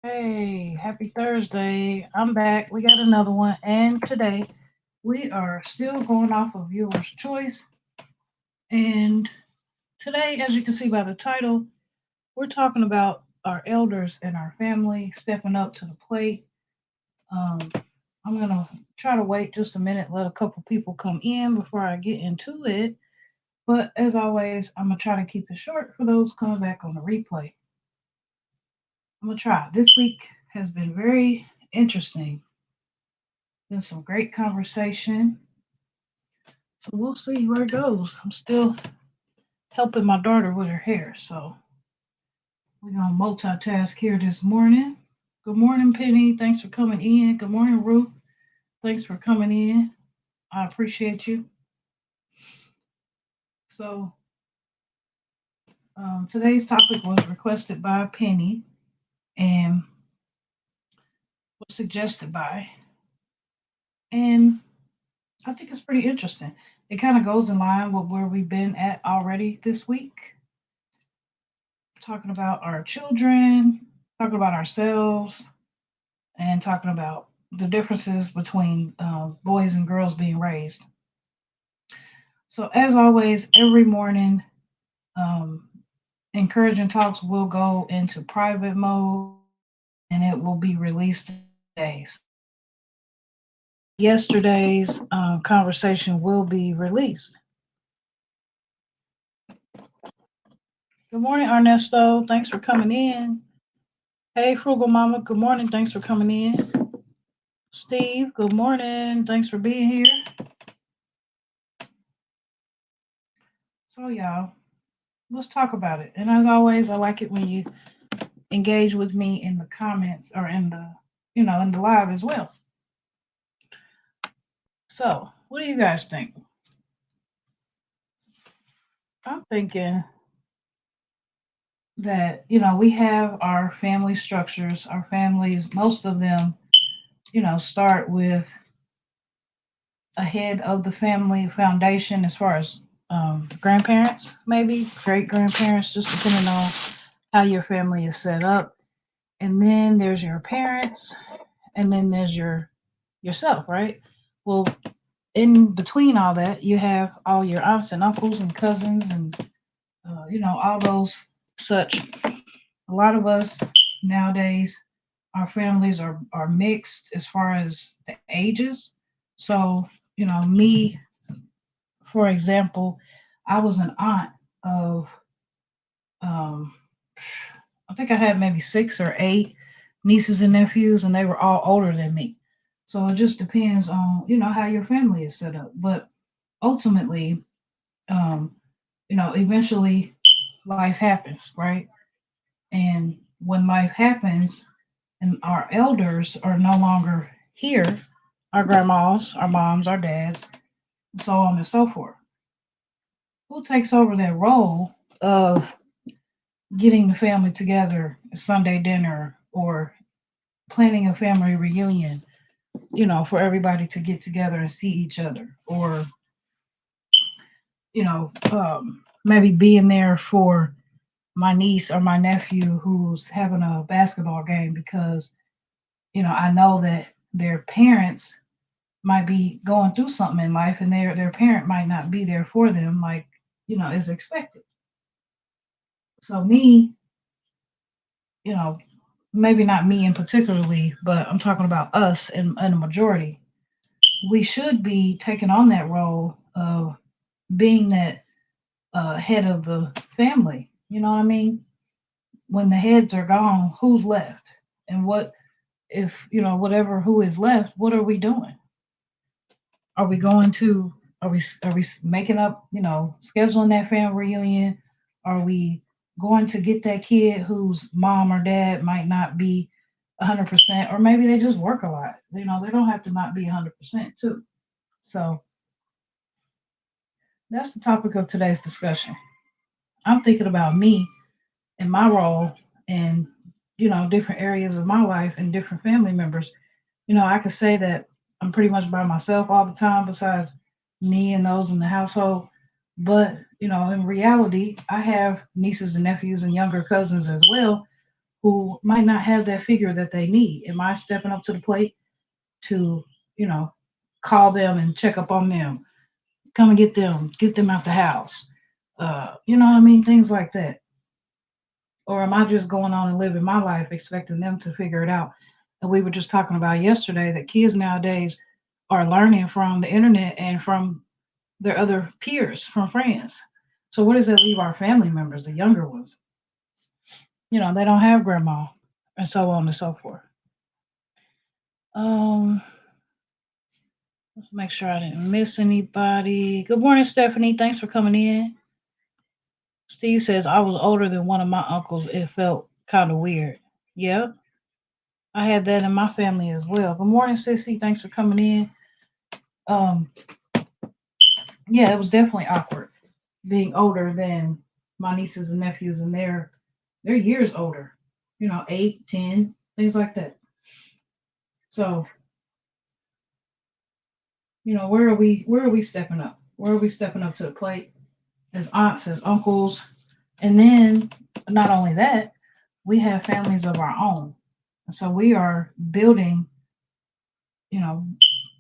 Hey, happy Thursday. I'm back. We got another one. And today we are still going off of viewer's choice. And today, as you can see by the title, we're talking about our elders and our family stepping up to the plate. Um, I'm going to try to wait just a minute, let a couple people come in before I get into it. But as always, I'm going to try to keep it short for those coming back on the replay. I'm going to try. This week has been very interesting. Been some great conversation. So we'll see where it goes. I'm still helping my daughter with her hair. So we're going to multitask here this morning. Good morning, Penny. Thanks for coming in. Good morning, Ruth. Thanks for coming in. I appreciate you. So today's topic was requested by Penny and was suggested by. And I think it's pretty interesting. It kind of goes in line with where we've been at already this week, talking about our children, talking about ourselves, and talking about the differences between boys and girls being raised. So, as always, every morning, um, encouraging talks will go into private mode and it will be released today. Yesterday's conversation will be released. Good morning, Ernesto. Thanks for coming in. Hey, Frugal Mama. Good morning. Thanks for coming in. Steve, good morning. Thanks for being here. So, y'all, let's talk about it. And as always, I like it when you engage with me in the comments or in the, in the live as well. So, what do you guys think? I'm thinking that, we have our family structures, our families, most of them, start with a head of the family foundation as far as grandparents, maybe great grandparents, just depending on how your family is set up. And then there's your parents, and then there's yourself, right? Well, in between all that, you have all your aunts and uncles and cousins and all those such. A lot of us nowadays, our families are mixed as far as the ages. So me, for example, I was an aunt of um, I think I had maybe 6 or 8 nieces and nephews, and they were all older than me. So it just depends on how your family is set up. But ultimately, um, eventually life happens, right? And when life happens and our elders are no longer here, our grandmas, our moms, our dads, and so on and so forth, who takes over that role of getting the family together, Sunday dinner, or planning a family reunion, for everybody to get together and see each other, or maybe being there for my niece or my nephew who's having a basketball game because I know that their parents might be going through something in life and their parent might not be there for them like is expected. So me, you know, maybe not me in particularly, but I'm talking about us in a majority. We should be taking on that role of being that head of the family. You know what I mean? When the heads are gone, who's left? And what if, whatever who is left, what are we doing? Are we going to are we making up, scheduling that family reunion? Are we going to get that kid whose mom or dad might not be 100%, or maybe they just work a lot. They don't have to not be 100% too. So that's the topic of today's discussion. I'm thinking about me and my role in, different areas of my life and different family members. I could say that I'm pretty much by myself all the time, besides me and those in the household. But, in reality, I have nieces and nephews and younger cousins as well who might not have that figure that they need. Am I stepping up to the plate to, you know, call them and check up on them, come and get them out the house? You know what I mean? Things like that. Or am I just going on and living my life expecting them to figure it out? And we were just talking about yesterday that kids nowadays are learning from the internet and from their other peers, from friends. So where does that leave our family members, the younger ones? They don't have grandma, and so on and so forth. Um, let's make sure I didn't miss anybody. Good morning, Stephanie. Thanks for coming in. Steve says I was older than one of my uncles. It felt kind of weird. Yeah, I had that in my family as well. Good morning, Sissy. Thanks for coming in. Um, yeah, it was definitely awkward being older than my nieces and nephews, and they're years older. 8, 10, things like that. So, where are we stepping up? Where are we stepping up to the plate as aunts, as uncles? And then not only that, we have families of our own. And so we are building, you know,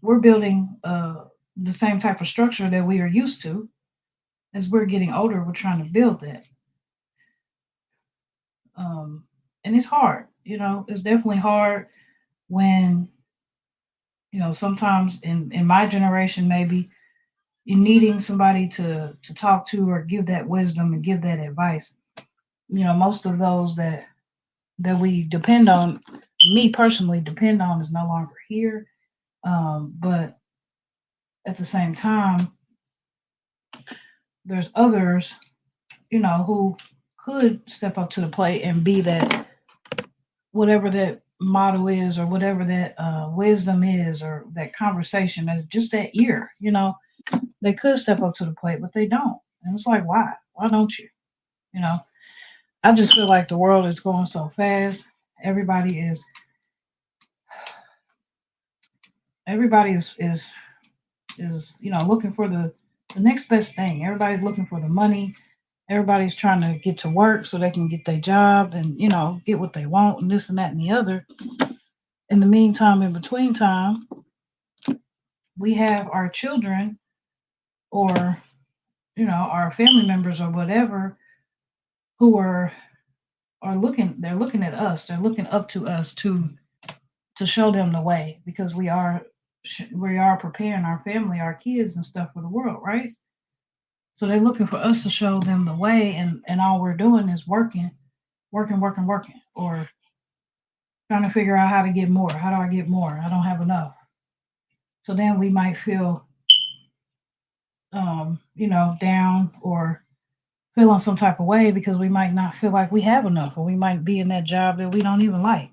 we're building the same type of structure that we are used to. As we're getting older, we're trying to build that. And it's hard, it's definitely hard when, sometimes in my generation, maybe you're needing somebody to talk to or give that wisdom and give that advice. Most of those that we depend on, me personally depend on, is no longer here. But at the same time, there's others, who could step up to the plate and be that, whatever that motto is, or whatever that wisdom is, or that conversation, just that ear. They could step up to the plate, but they don't. And it's like, why? Why don't you? You know, I just feel like the world is going so fast. Everybody is everybody is looking for the next best thing. Everybody's looking for the money. Everybody's trying to get to work so they can get their job and get what they want, and this and that and the other. In the meantime, in between time, we have our children, or our family members or whatever, who are looking. They're looking at us. They're looking up to us to show them the way, because we are preparing our family, our kids and stuff for the world, right? So they're looking for us to show them the way, and all we're doing is working, working, working, working, or trying to figure out how to get more. How do I get more? I don't have enough. So then we might feel, down, or feel on some type of way, because we might not feel like we have enough, or we might be in that job that we don't even like.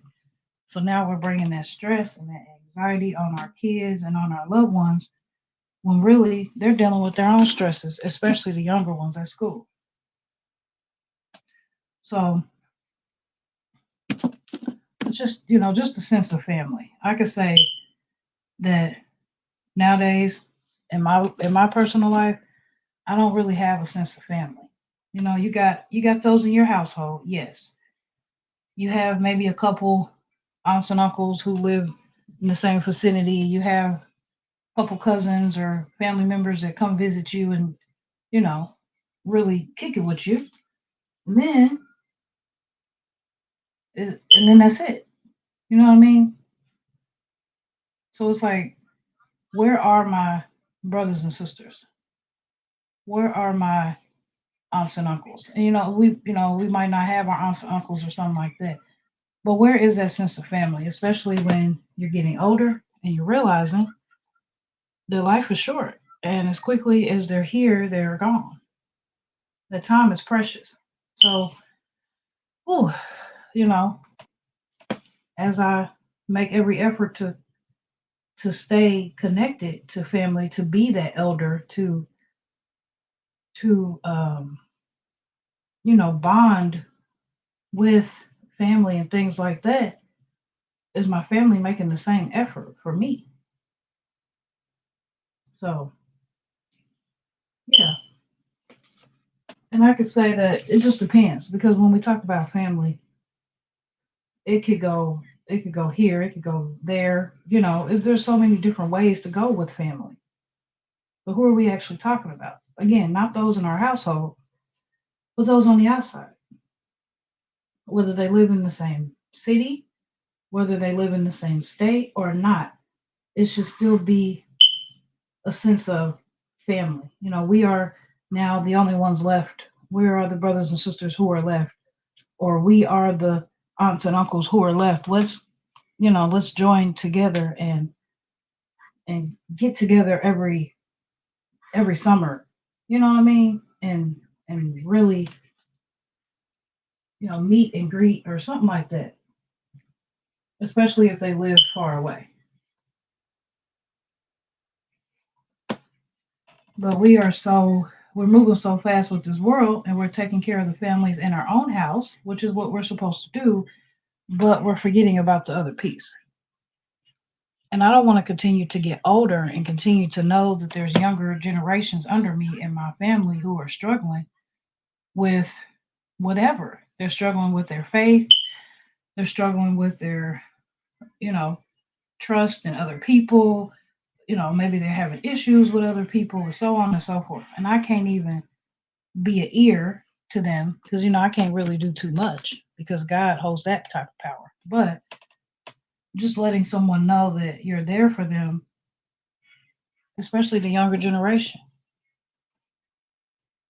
So now we're bringing that stress and that anxiety on our kids and on our loved ones, when really they're dealing with their own stresses, especially the younger ones at school. So it's just a sense of family. I could say that nowadays, in my personal life, I don't really have a sense of family. You got those in your household, yes. You have maybe a couple aunts and uncles who live in the same vicinity. You have a couple cousins or family members that come visit you and you know really kick it with you. And then that's it. You know what I mean? So it's like, where are my brothers and sisters? Where are my aunts and uncles? And we might not have our aunts and uncles or something like that. But where is that sense of family, especially when you're getting older and you're realizing that life is short, and as quickly as they're here, they're gone. The time is precious. So, whew, you know, as I make every effort to stay connected to family, to be that elder, to bond with family and things like that, is my family making the same effort for me? So, yeah. And I could say that it just depends, because when we talk about family, it could go here, it could go there. There's so many different ways to go with family. But who are we actually talking about? Again, not those in our household, but those on the outside. Whether they live in the same city, whether they live in the same state or not, it should still be a sense of family. We are now the only ones left. We are the brothers and sisters who are left, or we are the aunts and uncles who are left. Let's join together and get together every summer. You know what I mean? And really, meet and greet or something like that. Especially if they live far away. But we're moving so fast with this world, and we're taking care of the families in our own house, which is what we're supposed to do, but we're forgetting about the other piece. And I don't want to continue to get older and continue to know that there's younger generations under me in my family who are struggling with whatever. They're struggling with their faith. They're struggling with their, trust in other people. Maybe they're having issues with other people and so on and so forth. And I can't even be an ear to them because, I can't really do too much because God holds that type of power. But just letting someone know that you're there for them, especially the younger generation,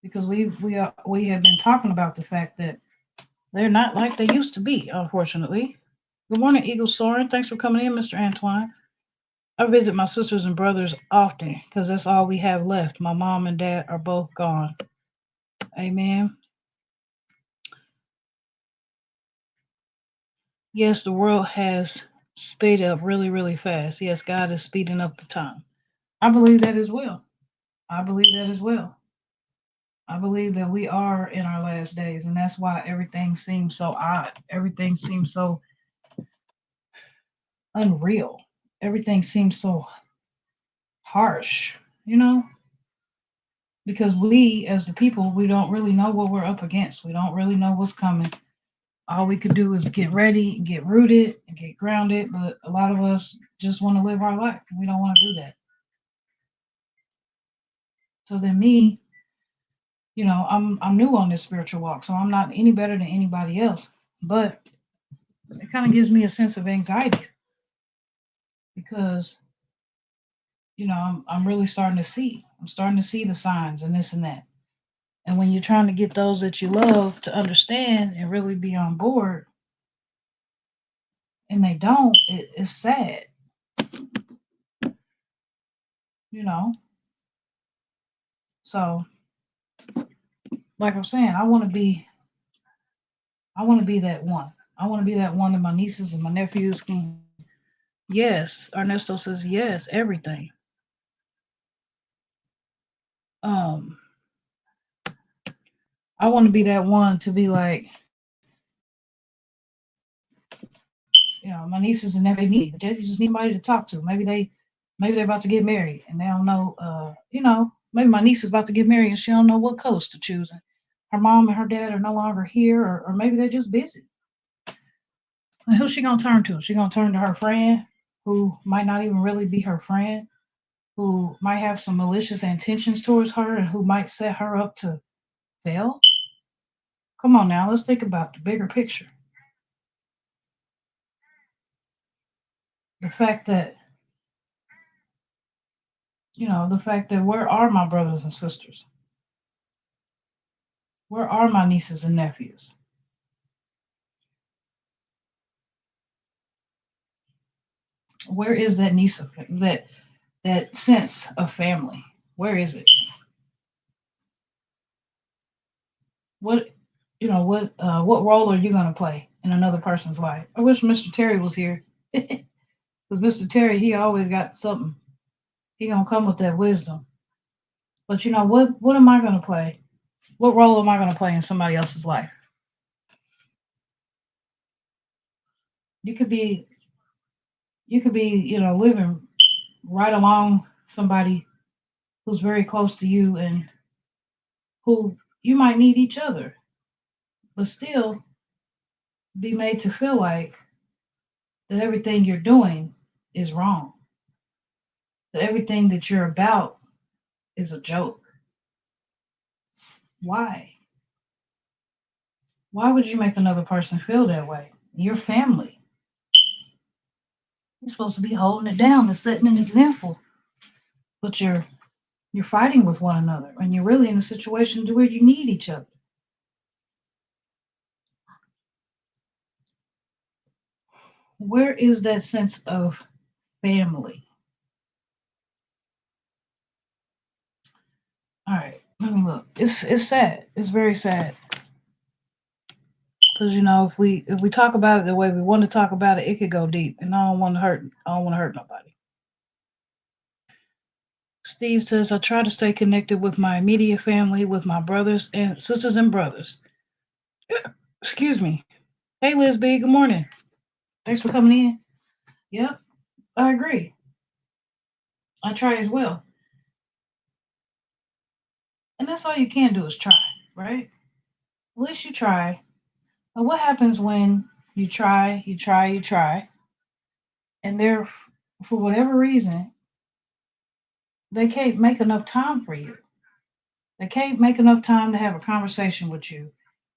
because we have been talking about the fact that they're not like they used to be, unfortunately. Good morning, Eagle Soren. Thanks for coming in, Mr. Antoine. I visit my sisters and brothers often because that's all we have left. My mom and dad are both gone. Amen. Yes, the world has sped up really, really fast. Yes, God is speeding up the time. I believe that as well. I believe that as well. I believe that we are in our last days, and that's why everything seems so odd. Everything seems so unreal. Everything seems so harsh, because we, as the people, we don't really know what we're up against. We don't really know what's coming. All we could do is get ready and get rooted and get grounded, but a lot of us just want to live our life. We don't want to do that. So then me, I'm new on this spiritual walk, so I'm not any better than anybody else. But it kind of gives me a sense of anxiety because I'm really starting to see. I'm starting to see the signs and this and that. And when you're trying to get those that you love to understand and really be on board, and they don't, it's sad. You know. So, like I'm saying, I want to be that one. I want to be that one that my nieces and my nephews can. Yes, Ernesto says yes, everything. Um, I want to be that one to be like, my nieces and nephews need. They just need somebody to talk to. Maybe they're about to get married and they don't know. Maybe my niece is about to get married and she don't know what colors to choose. And her mom and her dad are no longer here, or maybe they're just busy. And who's she gonna turn to? She gonna turn to her friend, who might not even really be her friend, who might have some malicious intentions towards her, and who might set her up to fail. Come on now, let's think about the bigger picture. The fact that where are my brothers and sisters? Where are my nieces and nephews? Where is that that sense of family? Where is it? What what role are you gonna play in another person's life? I wish Mr. Terry was here. Because Mr. Terry, he always got something. He gonna come with that wisdom. But what am I gonna play? What role am I gonna play in somebody else's life? You could be living right along somebody who's very close to you and who you might need each other, but still be made to feel like that everything you're doing is wrong, that everything that you're about is a joke. Why? Why would you make another person feel that way? Your family. You're supposed to be holding it down and setting an example, but you're fighting with one another, and you're really in a situation to where you need each other. Where is that sense of family? All right, let me look. It's sad. It's very sad because if we talk about it the way we want to talk about it, it could go deep, and I don't want to hurt. I don't want to hurt nobody. Steve says I try to stay connected with my immediate family, with my brothers and sisters and brothers. Excuse me. Hey, Liz B. Good morning. Thanks for coming in. Yep, I agree. I try as well, and that's all you can do is try, right? At least you try. But what happens when you try, and they're, for whatever reason, they can't make enough time for you. They can't make enough time to have a conversation with you.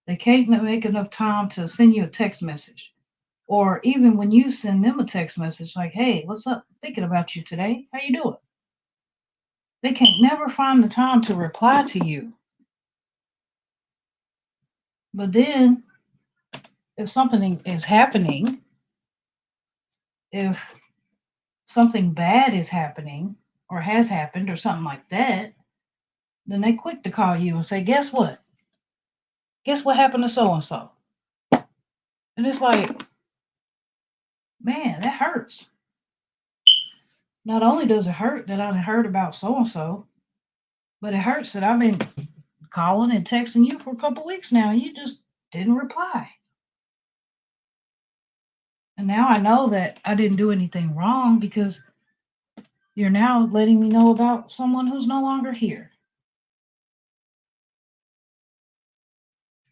They can't make enough time to send you a text message. Or even when you send them a text message like, hey, what's up? Thinking about you today. How you doing? They can't never find the time to reply to you. But then if something is happening, if something bad is happening or has happened or something like that, then they quick to call you and say, guess what? Guess what happened to so and so? And it's like, man, that hurts. Not only does it hurt that I heard about so and so, but it hurts that I've been calling and texting you for a couple weeks now and you just didn't reply. And now I know that I didn't do anything wrong because you're now letting me know about someone who's no longer here.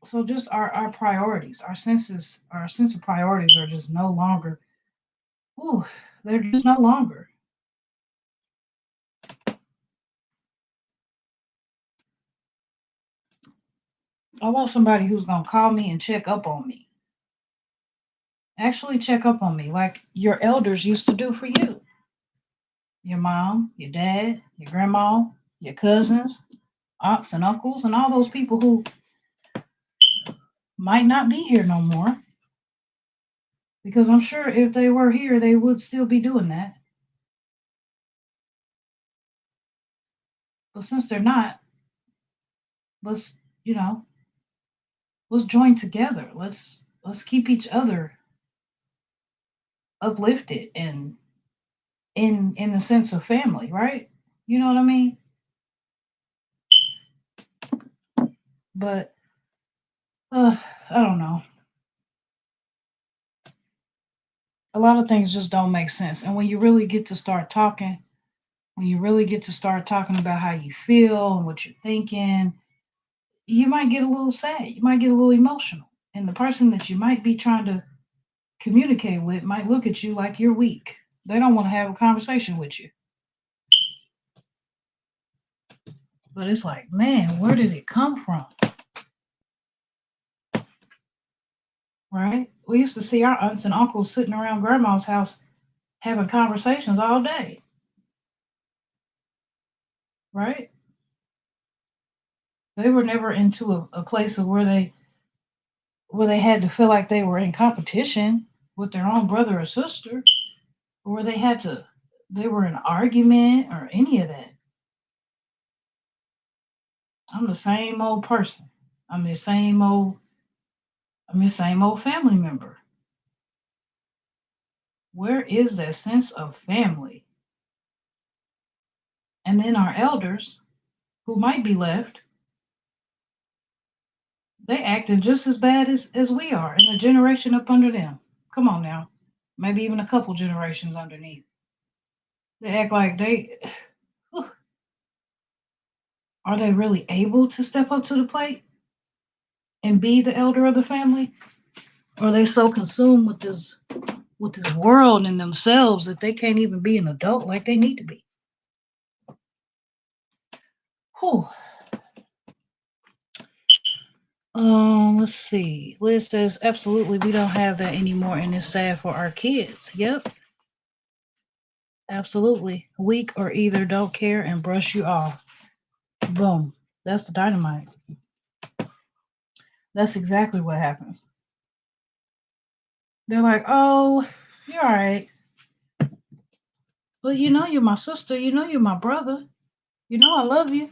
So just our priorities, our sense of priorities are just no longer, ooh, they're just no longer. I want somebody who's gonna call me and check up on me. Actually check up on me like your elders used to do for you. Your mom, your dad, your grandma, your cousins, aunts and uncles, and all those people who might not be here no more. Because I'm sure if they were here, they would still be doing that. But since they're not, let's, you know, let's join together. Let's keep each other uplifted and in the sense of family, right? You know what I mean? But I don't know. A lot of things just don't make sense. And when you really get to start talking, when you really get to start talking about how you feel and what you're thinking, you might get a little sad. You might get a little emotional. And the person that you might be trying to communicate with might look at you like you're weak. They don't want to have a conversation with you. But it's like, man, where did it come from? Right? We used to see our aunts and uncles sitting around grandma's house having conversations all day. Right? They were never into a place of where they had to feel like they were in competition with their own brother or sister, or where they were in an argument or any of that. I'm the same old person. I'm the same old I'm the same old family member. Where is that sense of family? And then our elders, who might be left, they acting just as bad as we are in a generation up under them. Come on now. Maybe even a couple generations underneath. They act like are they really able to step up to the plate and be the elder of the family? Or are they so consumed with this with this world and themselves that they can't even be an adult like they need to be. Whew. Let's see. Liz says, absolutely, we don't have that anymore, and it's sad for our kids. Yep, absolutely. Weak or either don't care and brush you off. Boom. That's the dynamite. That's exactly what happens. They're like, oh, you're all right. But you know you're my sister. You know you're my brother. You know I love you.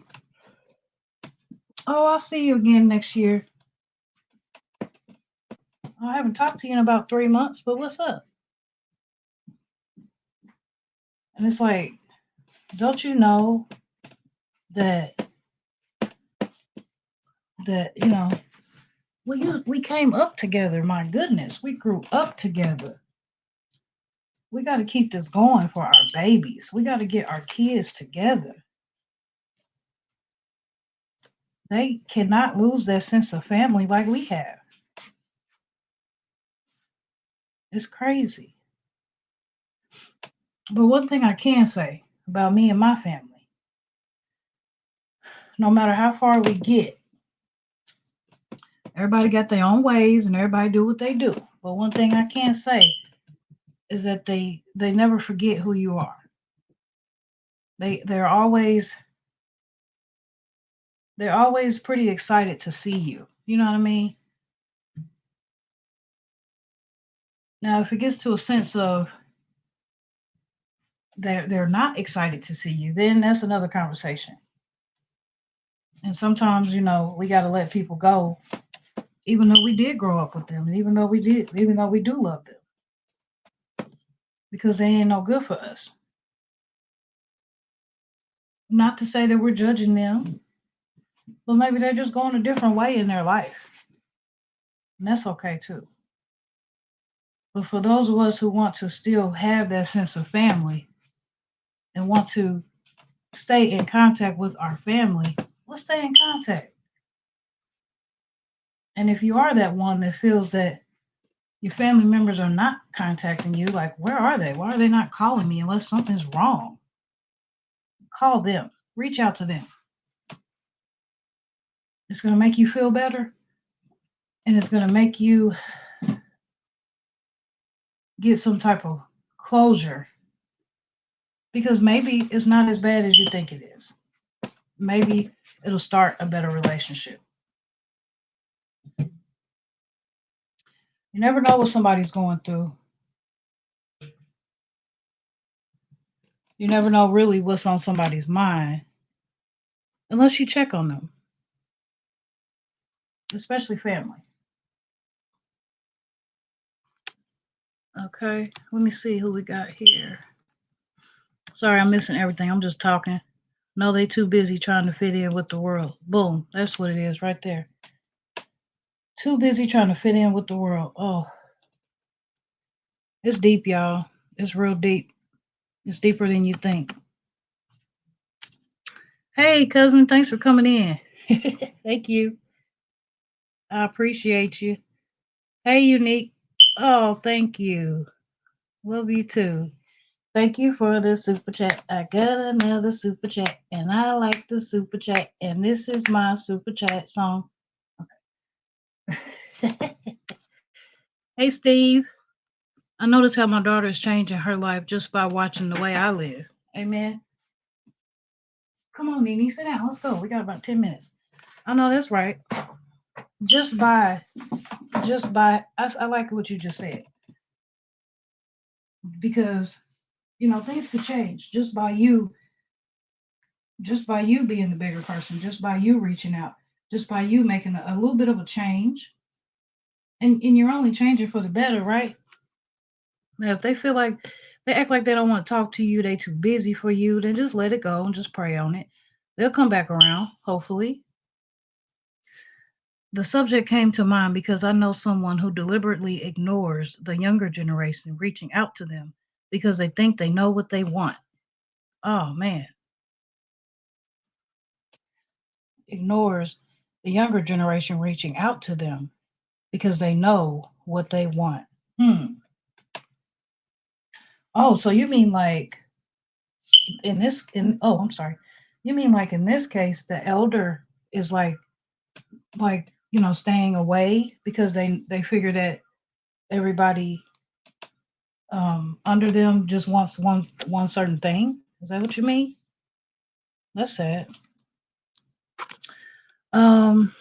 Oh, I'll see you again next year. I haven't talked to you in about 3 months, but what's up? And it's like, don't you know that you know we came up together. My goodness, we grew up together. We got to keep this going for our babies. We got to get our kids together. They cannot lose that sense of family like we have. It's crazy. But one thing I can say about me and my family, no matter how far we get, everybody got their own ways and everybody do what they do. But one thing I can say is that they never forget who you are. They're always pretty excited to see you. You know what I mean? Now, if it gets to a sense of they're not excited to see you, then that's another conversation. And sometimes, we got to let people go, even though we did grow up with them, and even though we do love them, because they ain't no good for us. Not to say that we're judging them, but maybe they're just going a different way in their life, and that's okay too. But for those of us who want to still have that sense of family and want to stay in contact with our family, let's stay in contact. And if you are that one that feels that your family members are not contacting you, like, where are they? Why are they not calling me unless something's wrong? Call them, reach out to them. It's going to make you feel better, and it's going to make you get some type of closure, because maybe it's not as bad as you think it is. Maybe it'll start a better relationship. You never know what somebody's going through. You never know really what's on somebody's mind unless you check on them, especially family. Okay, let me see who we got here. Sorry, I'm missing everything. I'm just talking. No, they too busy trying to fit in with the world. Boom, that's what it is right there. Too busy trying to fit in with the world. Oh, it's deep, y'all. It's real deep. It's deeper than you think. Hey, cousin, thanks for coming in. Thank you. I appreciate you. Hey, Uniq. Oh, thank you. Love you too. Thank you for the super chat. I got another super chat, and I like the super chat, and this is my super chat song. Okay. Hey, Steve. I notice how my daughter is changing her life just by watching the way I live. Amen. Come on, Nene, sit down. Let's go. We got about 10 minutes. I know that's right. Just by, I like what you just said. Because, things could change just by you being the bigger person, just by you reaching out, just by you making a little bit of a change. And you're only changing for the better, right? Now, if they feel like they act like they don't want to talk to you, they too busy for you, then just let it go and just pray on it. They'll come back around, hopefully. The subject came to mind because I know someone who deliberately ignores the younger generation reaching out to them because they think they know what they want. Oh, man. Ignores the younger generation reaching out to them because they know what they want. Oh, so you mean like I'm sorry. You mean like in this case the elder is like staying away because they figure that everybody under them just wants one certain thing. Is that what you mean? That's sad. Um,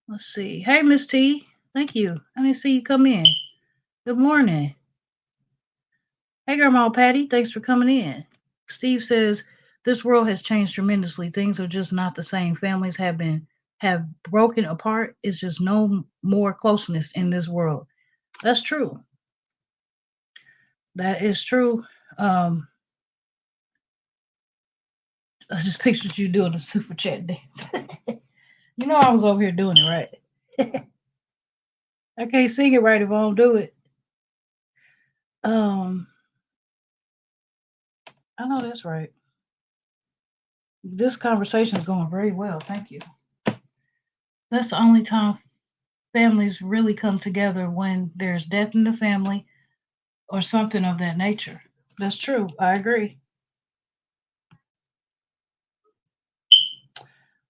let's see. Hey, Miss T. Thank you. Let me see you come in. Good morning. Hey, Grandma Patty. Thanks for coming in. Steve says this world has changed tremendously. Things are just not the same. Families have broken apart. It's just no more closeness in this world. That's true. That is true. Um, I just pictured you doing a super chat dance. You know I was over here doing it right. I can't sing it right if I don't do it. Um, I know that's right. This conversation is going very well. Thank you. That's the only time families really come together when there's death in the family or something of that nature. That's true. I agree.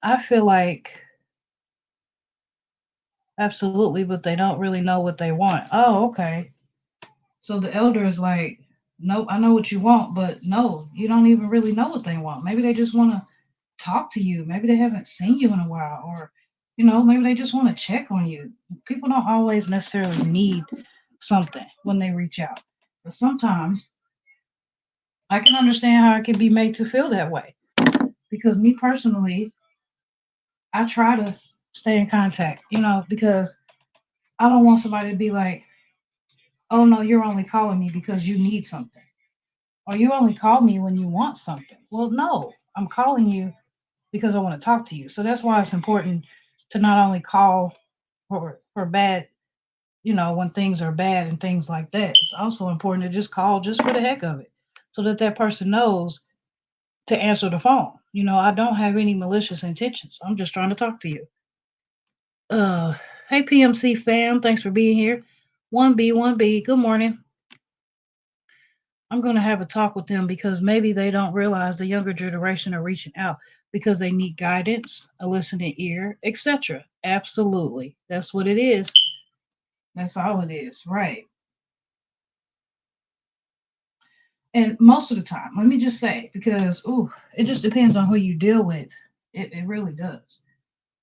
I feel like absolutely, but they don't really know what they want. Oh, okay. So the elder is like, nope, I know what you want, but no, you don't even really know what they want. Maybe they just want to talk to you. Maybe they haven't seen you in a while, or maybe they just want to check on you. People don't always necessarily need something when they reach out, but sometimes I can understand how it can be made to feel that way. Because me personally, I try to stay in contact, because I don't want somebody to be like, oh no, you're only calling me because you need something, or you only call me when you want something. Well, no, I'm calling you because I want to talk to you. So that's why it's important to not only call for bad, when things are bad and things like that. It's also important to just call just for the heck of it, so that that person knows to answer the phone. I don't have any malicious intentions. I'm just trying to talk to you. Uh, hey PMC fam, thanks for being here. 1B, good morning. I'm going to have a talk with them because maybe they don't realize the younger generation are reaching out because they need guidance, a listening ear, etc. Absolutely. That's what it is. That's all it is. Right. And most of the time, let me just say, because, it just depends on who you deal with. It really does.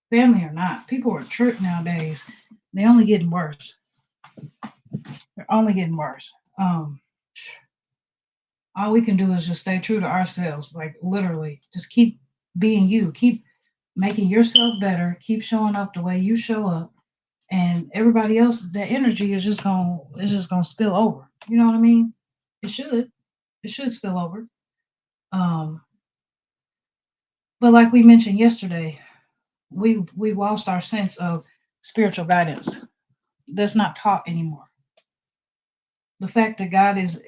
Family or not, people are tricked nowadays. They're only getting worse. They're only getting worse. All we can do is just stay true to ourselves, like literally just keep being you, keep making yourself better, keep showing up the way you show up, and everybody else, that energy is just gonna spill over. You know what I mean? It should spill over. um but like we mentioned yesterday, we lost our sense of spiritual guidance. That's not taught anymore. The fact that God is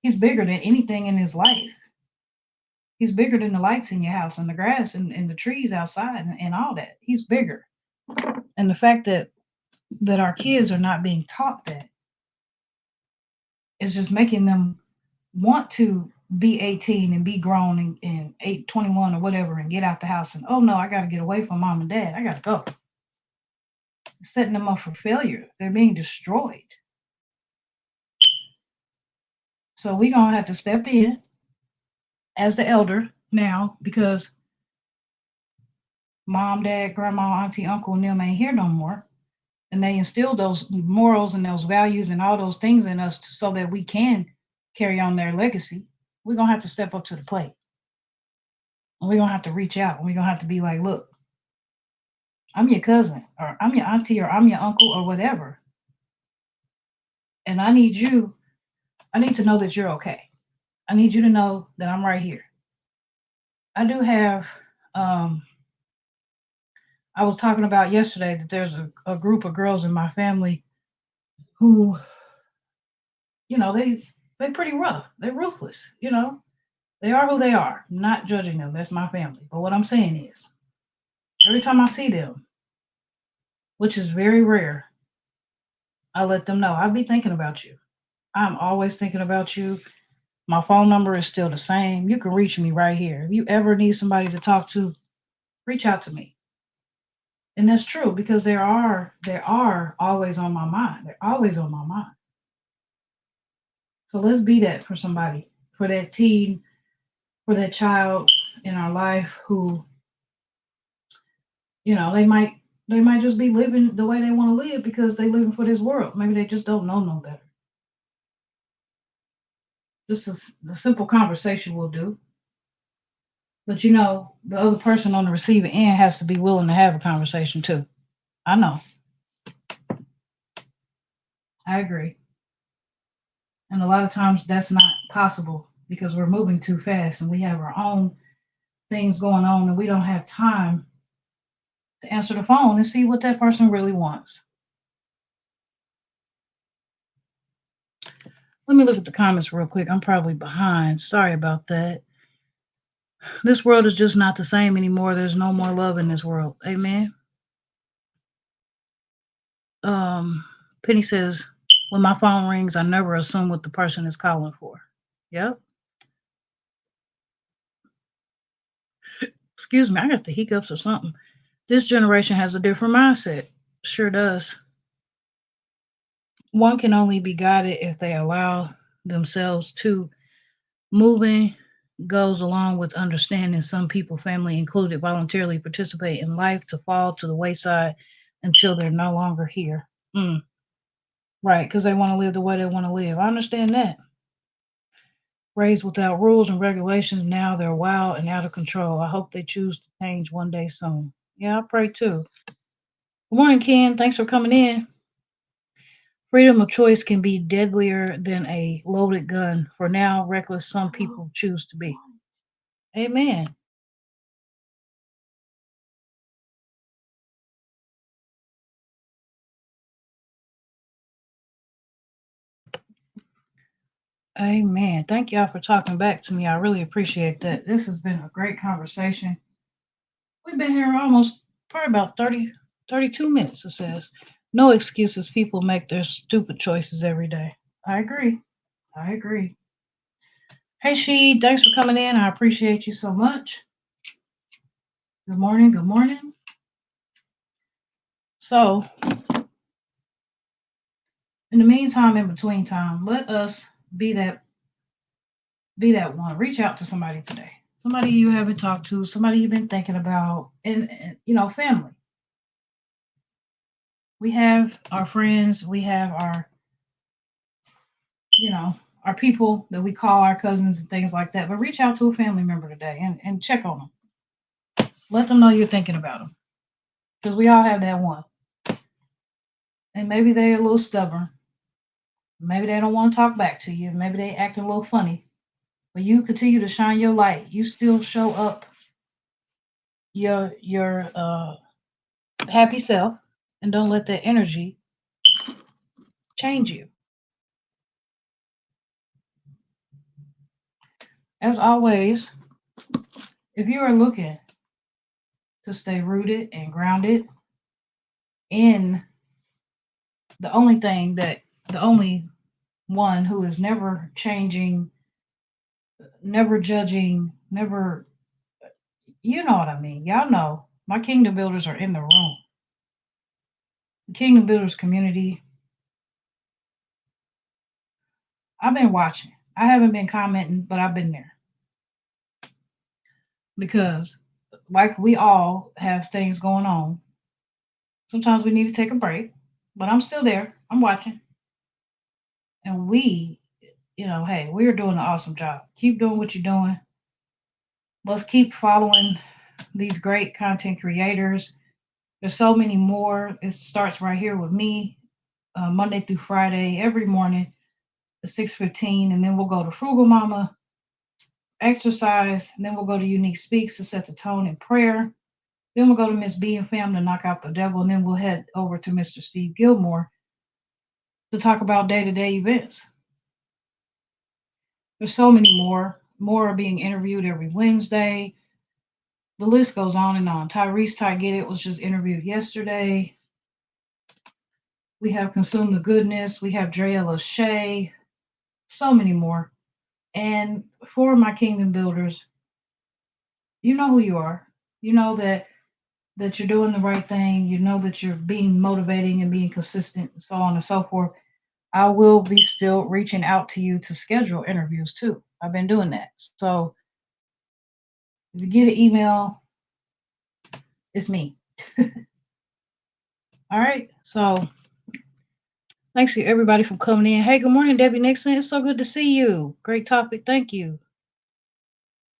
he's bigger than anything in his life. He's bigger than the lights in your house and the grass and the trees outside and all that. He's bigger. And the fact that our kids are not being taught that is just making them want to be 18 and be grown and 21 or whatever and get out the house and, oh no, I got to get away from mom and dad. I got to go. It's setting them up for failure. They're being destroyed. So we're going to have to step in as the elder now because mom, dad, grandma, auntie, uncle, and them ain't here no more. And they instill those morals and those values and all those things in us so that we can carry on their legacy. We're going to have to step up to the plate. And we're going to have to reach out. And we're going to have to be like, look, I'm your cousin, or I'm your auntie, or I'm your uncle, or whatever. And I need to know that you're okay. I need you to know that I'm right here. I do have, um, I was talking about yesterday that there's a group of girls in my family who, they pretty rough. They're ruthless, They are who they are. I'm not judging them. That's my family. But what I'm saying is, every time I see them, which is very rare, I let them know I'll be thinking about you. I'm always thinking about you. My phone number is still the same. You can reach me right here. If you ever need somebody to talk to, reach out to me. And that's true because they are always on my mind. They're always on my mind. So let's be that for somebody, for that teen, for that child in our life who, they might just be living the way they want to live because they living for this world. Maybe they just don't know no better. Just a simple conversation will do. But the other person on the receiving end has to be willing to have a conversation too. I know. I agree. And a lot of times that's not possible because we're moving too fast and we have our own things going on and we don't have time to answer the phone and see what that person really wants. Let me look at the comments real quick. I'm probably behind. Sorry about that. This world is just not the same anymore. There's no more love in this world. Amen. Um, Penny says, when my phone rings, I never assume what the person is calling for. Yep. Excuse me, I got the hiccups or something. This generation has a different mindset. Sure does. One can only be guided if they allow themselves to. Moving goes along with understanding some people, family included, voluntarily participate in life to fall to the wayside until they're no longer here. Right, because they want to live the way they want to live. I understand that. Raised without rules and regulations, now they're wild and out of control. I hope they choose to change one day soon. Yeah, I pray too. Good morning, Ken. Thanks for coming in. Freedom of choice can be deadlier than a loaded gun. For now, reckless some people choose to be. Amen. Amen. Thank y'all for talking back to me. I really appreciate that. This has been a great conversation. We've been here almost probably about 30, 32 minutes, it says. No excuses. People make their stupid choices every day. I agree. I agree. Hey, She, thanks for coming in. I appreciate you so much. Good morning. Good morning. So, in the meantime, in between time, let us be that be that one. Reach out to somebody today. Somebody you haven't talked to, somebody you've been thinking about, and family. We have our friends, we have you know, our people that we call our cousins and things like that. But reach out to a family member today and check on them. Let them know you're thinking about them because we all have that one. And maybe they're a little stubborn. Maybe they don't want to talk back to you. Maybe they acting a little funny. But you continue to shine your light. You still show up your happy self and don't let that energy change you. As always, if you are looking to stay rooted and grounded in the only one who is never changing, never judging, never, you know what I mean. Y'all know my kingdom builders are in the room. The kingdom builders community, I've been watching. I haven't been commenting, but I've been there because, like we all have things going on. Sometimes we need to take a break, but I'm still there. I'm watching. And hey, we're doing an awesome job. Keep doing what you're doing. Let's keep following these great content creators. There's so many more. It starts right here with me, Monday through Friday, every morning at 6:15, and then we'll go to Frugal Mama, exercise, and then we'll go to Uniq Speaks to set the tone in prayer. Then we'll go to Miss B and Fam to knock out the devil, and then we'll head over to Mr. Steve Gilmore to talk about day-to-day events. There's so many more. More are being interviewed every Wednesday. The list goes on and on. Tyrese Ty Get It was just interviewed yesterday. We have Consume the Goodness. We have Drea Lachey. So many more. And for my kingdom builders, you know who you are. You know that you're doing the right thing. You know that you're being motivating and being consistent, and so on and so forth. I will be still reaching out to you to schedule interviews too. I've been doing that. So if you get an email, it's me. All right. So thanks to everybody for coming in. Hey, good morning, Debbie Nixon. It's so good to see you. Great topic. Thank you.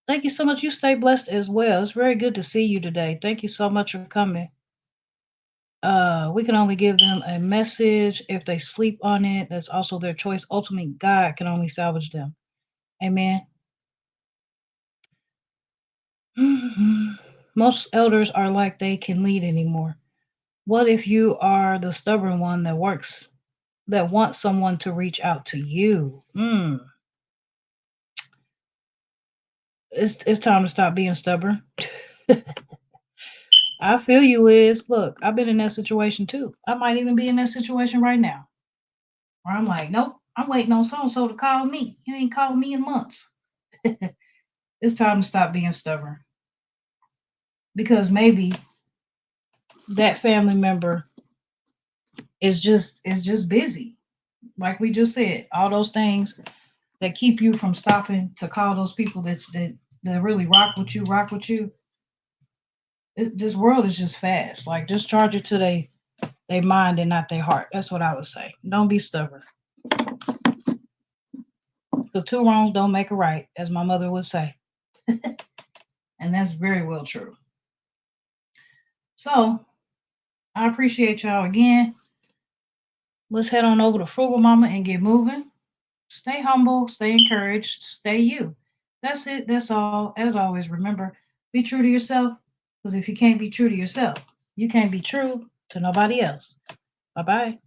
Thank you so much. You stay blessed as well. It's very good to see you today. Thank you so much for coming. We can only give them a message if they sleep on it. That's also their choice. Ultimately, God can only salvage them. Amen. Most elders are like they can lead anymore. What if you are the stubborn one that wants someone to reach out to you? It's time to stop being stubborn. I feel you, Liz. Look, I've been in that situation too. I might even be in that situation right now where I'm like, nope, I'm waiting on so and so to call me. You ain't calling me in months. It's time to stop being stubborn because maybe that family member is just busy. Like we just said, all those things that keep you from stopping to call those people that really rock with you. This world is just fast. Like just charge it to they mind and not their heart. That's what I would say. Don't be stubborn. Because two wrongs don't make a right, as my mother would say. And that's very well true. So I appreciate y'all again. Let's head on over to Frugal Mama and get moving. Stay humble, stay encouraged, stay you. That's it. That's all. As always, remember, be true to yourself. Because if you can't be true to yourself, you can't be true to nobody else. Bye bye.